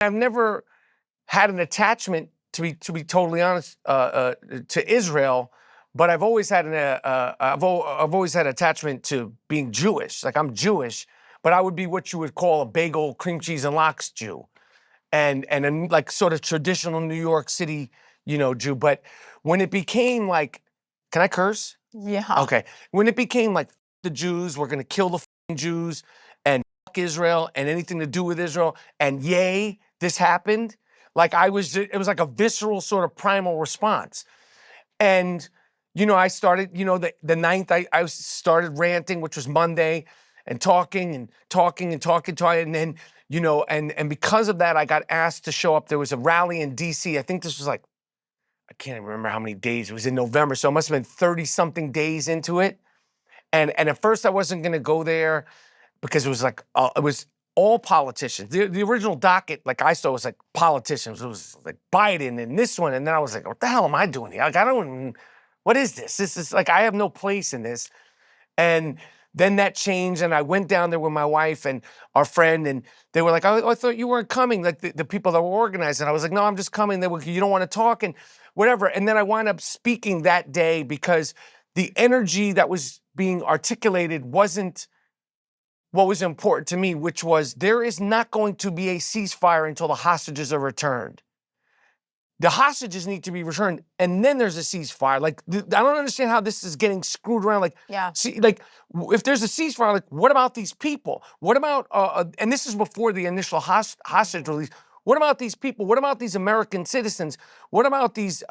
I've never had an attachment, to be totally honest, to Israel, but I've always had I've always had attachment to being Jewish. Like, I'm Jewish, but I would be what you would call a bagel, cream cheese, and lox Jew, and like sort of traditional New York City, Jew. But when it became like, can I curse? Yeah. Okay. When it became like the Jews, we're gonna kill the Jews, and Israel and anything to do with Israel, and yay, this happened. Like, it was like a visceral sort of primal response. And, I started, the ninth, I started ranting, which was Monday, and talking and talking and talking, and then, and because of that, I got asked to show up. There was a rally in DC. I think this was like, I can't even remember how many days. It was in November, so it must have been 30-something days into it. And at first I wasn't gonna go there because it was like, it was all politicians. The original docket, like I saw, was like politicians. It was like Biden and this one. And then I was like, what the hell am I doing here? Like, what is this? This is like, I have no place in this. And then that changed, and I went down there with my wife and our friend, and they were like, oh, I thought you weren't coming, like the people that were organizing. I was like, no, I'm just coming. They were, you don't want to talk and whatever. And then I wound up speaking that day because the energy that was being articulated wasn't what was important to me, which was, there is not going to be a ceasefire until the hostages are returned. The hostages need to be returned, and then there's a ceasefire. Like, I don't understand how this is getting screwed around. Like, yeah. See, like, if there's a ceasefire, like, what about these people? What about, and this is before the initial hostage release. What about these people? What about these American citizens? What about these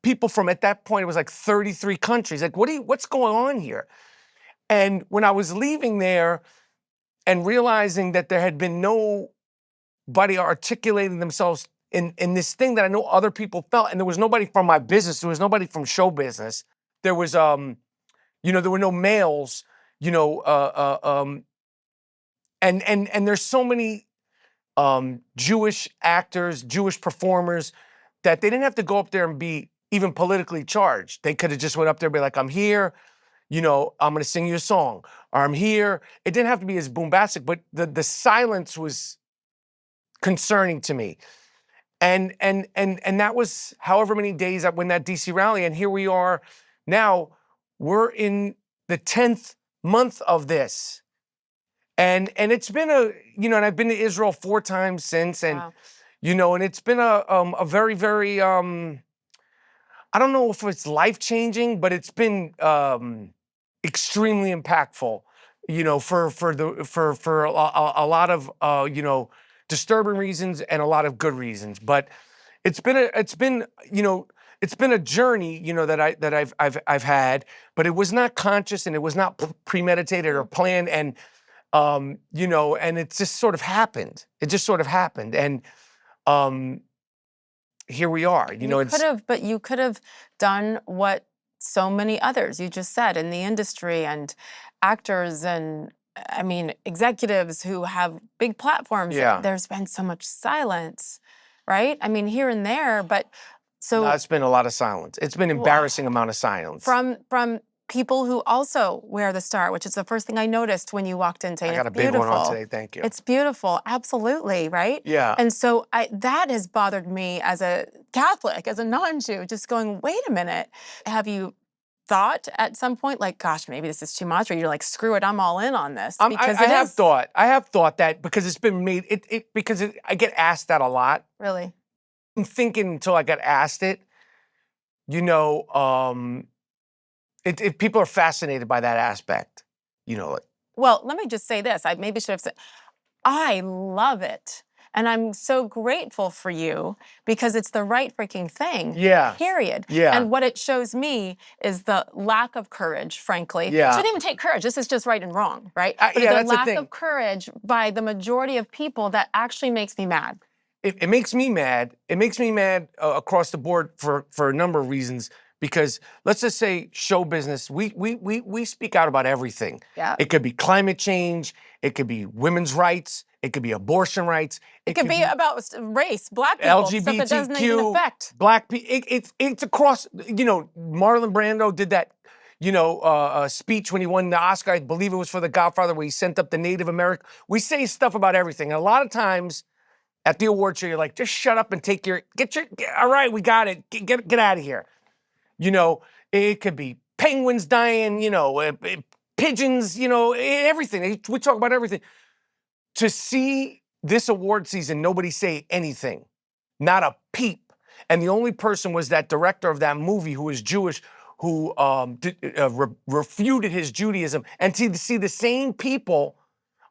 people from, at that point, it was like 33 countries. Like, what's going on here? And when I was leaving there and realizing that there had been nobody articulating themselves in this thing that I know other people felt, and there was nobody from my business, there was nobody from show business, there was, there were no males, and there's so many Jewish actors, Jewish performers, that they didn't have to go up there and be even politically charged. They could have just went up there and be like, I'm here, I'm going to sing you a song, or I'm here. It didn't have to be as bombastic, but the silence was concerning to me. And that was however many days when that DC rally, and here we are now. We're in the 10th month of this, and it's been and I've been to Israel 4 times since, and wow. And it's been a very, very I don't know if it's life-changing, but it's been extremely impactful, for a lot of disturbing reasons and a lot of good reasons. But it's been a journey, that I've had, but it was not conscious, and it was not premeditated or planned, and and it just sort of happened. It just sort of happened, and here we are. You could have done what so many others, you just said, in the industry, and actors, and I mean, executives who have big platforms. Yeah. There's been so much silence, right? I mean, here and there, but so No, it's been a lot of silence. It's been embarrassing amount of silence. From people who also wear the star, which is the first thing I noticed when you walked in today. I got a big one on today, thank you. It's beautiful, absolutely, right? Yeah. And so that has bothered me as a Catholic, as a non-Jew, just going, wait a minute. Have you thought at some point, like, gosh, maybe this is too much, or you're like, screw it, I'm all in on this? Because I have thought that, because it's been made, I get asked that a lot. Really? I'm thinking until I got asked it, if people are fascinated by that aspect, Well, let me just say this. I maybe should have said, I love it. And I'm so grateful for you, because it's the right freaking thing. Yeah. Period. Yeah. And what it shows me is the lack of courage, frankly. Yeah. It shouldn't even take courage. This is just right and wrong, right? But yeah, the that's the lack thing. of courage by the majority of people that actually makes me mad. It makes me mad. It makes me mad across the board for a number of reasons. Because let's just say show business, we speak out about everything. Yeah. It could be climate change. It could be women's rights. It could be abortion rights. It could be about race, black people, LGBTQ, stuff that doesn't even affect. Black people. It's across. Marlon Brando did that. Speech when he won the Oscar. I believe it was for The Godfather, where he sent up the Native American. We say stuff about everything, and a lot of times at the award show, you're like, just shut up and all right, we got it. Get out of here. You know, it could be penguins dying, you know, pigeons, you know, everything. We talk about everything. To see this award season, nobody say anything, not a peep. And the only person was that director of that movie who was Jewish, who refuted his Judaism. And to see the same people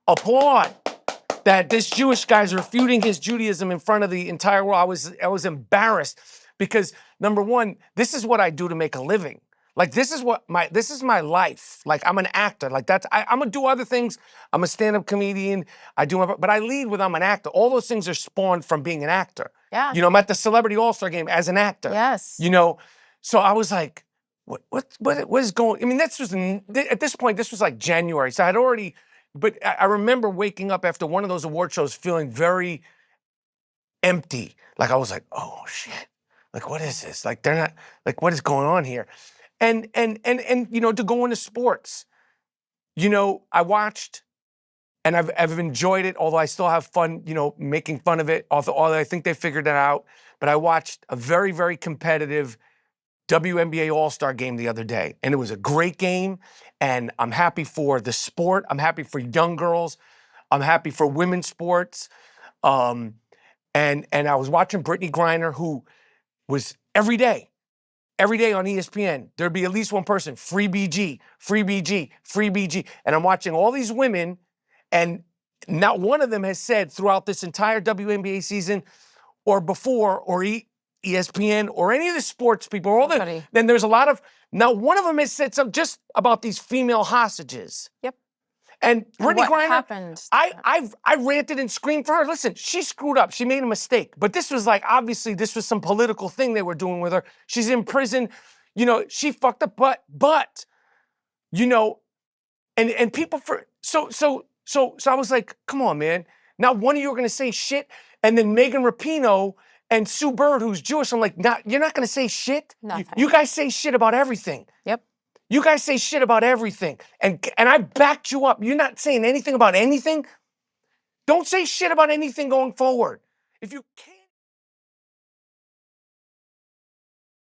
applaud that this Jewish guy's refuting his Judaism in front of the entire world, I was embarrassed because, number one, this is what I do to make a living. Like, this is my life. Like, I'm an actor. Like, I'm gonna do other things. I'm a stand-up comedian. But I lead with I'm an actor. All those things are spawned from being an actor. Yeah. You know, I'm at the Celebrity All-Star Game as an actor. Yes. You know, so I was like, what is going? I mean, at this point, this was like January. So I'd already, but I remember waking up after one of those award shows feeling very empty. Like, I was like, oh shit. Like, what is this? Like, they're not, like, what is going on here? And you know, to go into sports, you know, I watched and I've enjoyed it, although I still have fun, you know, making fun of it, although I think they figured it out. But I watched a very, very competitive WNBA All-Star game the other day, and it was a great game, and I'm happy for the sport. I'm happy for young girls. I'm happy for women's sports. And I was watching Brittany Griner, who was every day on ESPN, there'd be at least one person, free BG, free BG, free BG. And I'm watching all these women, and not one of them has said throughout this entire WNBA season or before or ESPN or any of the sports people, then there's a lot of, not one of them has said something just about these female hostages. Yep. And Brittany what Griner, happened? I ranted and screamed for her. Listen, she screwed up. She made a mistake. But this was like, obviously, this was some political thing they were doing with her. She's in prison. You know, she fucked up. But you know, and people so I was like, come on, man. Now one of you are gonna say shit, and then Megan Rapinoe and Sue Bird, who's Jewish, I'm like, you're not gonna say shit. Nothing. You guys say shit about everything. Yep. You guys say shit about everything. And I backed you up. You're not saying anything about anything. Don't say shit about anything going forward. If you can't